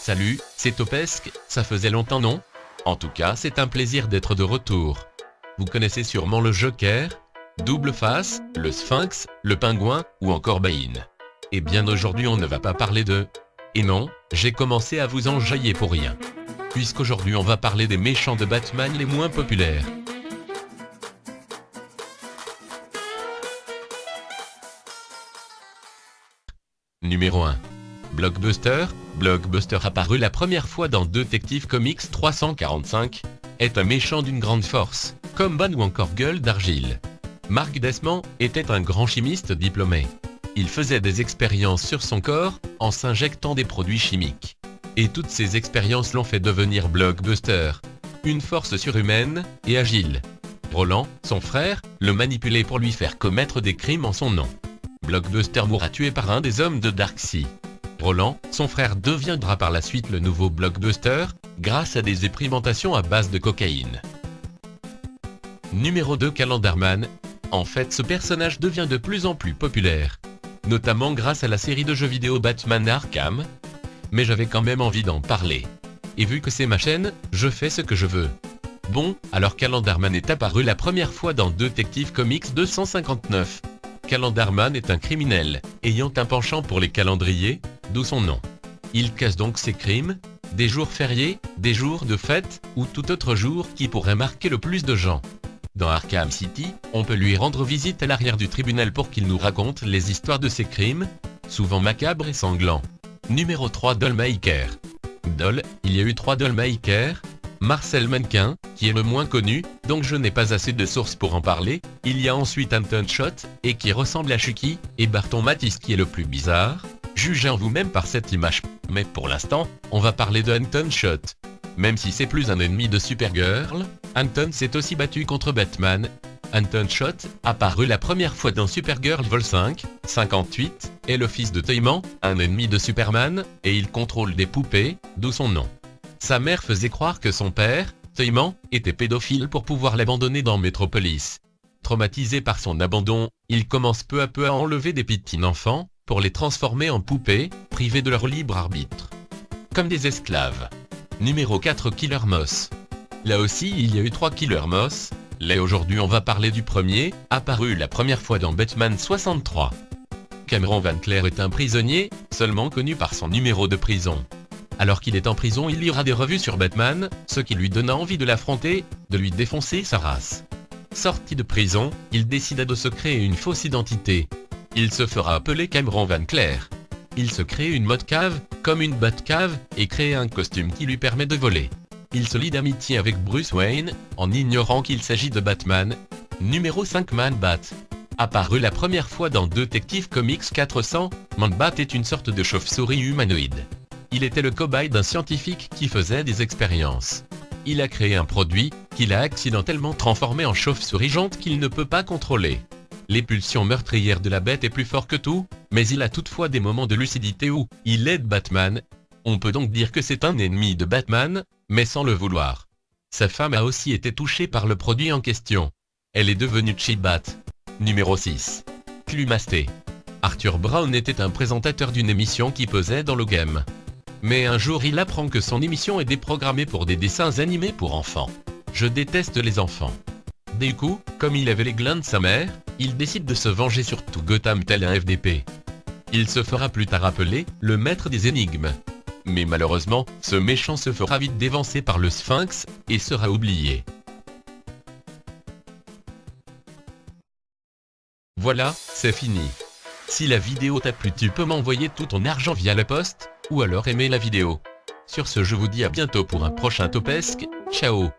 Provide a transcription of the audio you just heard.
Salut, c'est Topesque, ça faisait longtemps non? En tout cas c'est un plaisir d'être de retour. Vous connaissez sûrement le Joker, Double Face, le Sphinx, le Pingouin ou encore Bane. Eh bien aujourd'hui on ne va pas parler de... Et non, j'ai commencé à vous enjailler pour rien. Puisqu'aujourd'hui on va parler des méchants de Batman les moins populaires. Numéro 1. Blockbuster. Blockbuster apparu la première fois dans Detective Comics 345, est un méchant d'une grande force, comme Ban ou encore Gueule d'Argile. Mark Desmond était un grand chimiste diplômé. Il faisait des expériences sur son corps, en s'injectant des produits chimiques. Et toutes ces expériences l'ont fait devenir Blockbuster, une force surhumaine et agile. Roland, son frère, le manipulait pour lui faire commettre des crimes en son nom. Blockbuster mourra tué par un des hommes de Darkseid. Roland, son frère, deviendra par la suite le nouveau Blockbuster, grâce à des expérimentations à base de cocaïne. Numéro 2. Calendarman. En fait, ce personnage devient de plus en plus populaire, notamment grâce à la série de jeux vidéo Batman Arkham. Mais j'avais quand même envie d'en parler. Et vu que c'est ma chaîne, je fais ce que je veux. Bon, alors Calendarman est apparu la première fois dans Detective Comics 259. Calendarman est un criminel, ayant un penchant pour les calendriers, d'où son nom. Il casse donc ses crimes, des jours fériés, des jours de fête, ou tout autre jour qui pourrait marquer le plus de gens. Dans Arkham City, on peut lui rendre visite à l'arrière du tribunal pour qu'il nous raconte les histoires de ses crimes, souvent macabres et sanglants. Numéro 3. Dollmaker. Doll, il y a eu 3 Dollmaker. Marcel Mannequin, qui est le moins connu, donc je n'ai pas assez de sources pour en parler. Il y a ensuite Anton Schott, et qui ressemble à Chucky, et Barton Matisse qui est le plus bizarre. Jugez en vous-même par cette image. Mais pour l'instant, on va parler de Anton Schott. Même si c'est plus un ennemi de Supergirl, Anton s'est aussi battu contre Batman. Anton Schott, apparu la première fois dans Supergirl Vol 5, 58, est le fils de Toyman, un ennemi de Superman, et il contrôle des poupées, d'où son nom. Sa mère faisait croire que son père, Toyman, était pédophile pour pouvoir l'abandonner dans Metropolis. Traumatisé par son abandon, il commence peu à peu à enlever des petits enfants, pour les transformer en poupées, privés de leur libre arbitre. Comme des esclaves. Numéro 4. Killer Moth. Là aussi il y a eu 3 Killer Moth. Là aujourd'hui on va parler du premier, apparu la première fois dans Batman 63. Cameron Van Clair est un prisonnier, seulement connu par son numéro de prison. Alors qu'il est en prison, il lira des revues sur Batman, ce qui lui donna envie de l'affronter, de lui défoncer sa race. Sorti de prison, il décida de se créer une fausse identité. Il se fera appeler Cameron Van Clair. Il se crée une mode cave, comme une Batcave, et crée un costume qui lui permet de voler. Il se lie d'amitié avec Bruce Wayne, en ignorant qu'il s'agit de Batman. Numéro 5. Man-Bat. Apparu la première fois dans Detective Comics 400, Man-Bat est une sorte de chauve-souris humanoïde. Il était le cobaye d'un scientifique qui faisait des expériences. Il a créé un produit, qu'il a accidentellement transformé en chauve-souris géante qu'il ne peut pas contrôler. Les pulsions meurtrières de la bête est plus fort que tout, mais il a toutefois des moments de lucidité où il aide Batman. On peut donc dire que c'est un ennemi de Batman, mais sans le vouloir. Sa femme a aussi été touchée par le produit en question. Elle est devenue Chibat. Numéro 6. Clumasté. Arthur Brown était un présentateur d'une émission qui pesait dans le game. Mais un jour il apprend que son émission est déprogrammée pour des dessins animés pour enfants. Je déteste les enfants. Du coup, comme il avait les glands de sa mère, il décide de se venger sur tout Gotham tel un FDP. Il se fera plus tard appeler le maître des énigmes. Mais malheureusement, ce méchant se fera vite dévancer par le Sphinx, et sera oublié. Voilà, c'est fini. Si la vidéo t'a plu, tu peux m'envoyer tout ton argent via la poste, ou alors aimer la vidéo. Sur ce, je vous dis à bientôt pour un prochain Topesque. Ciao.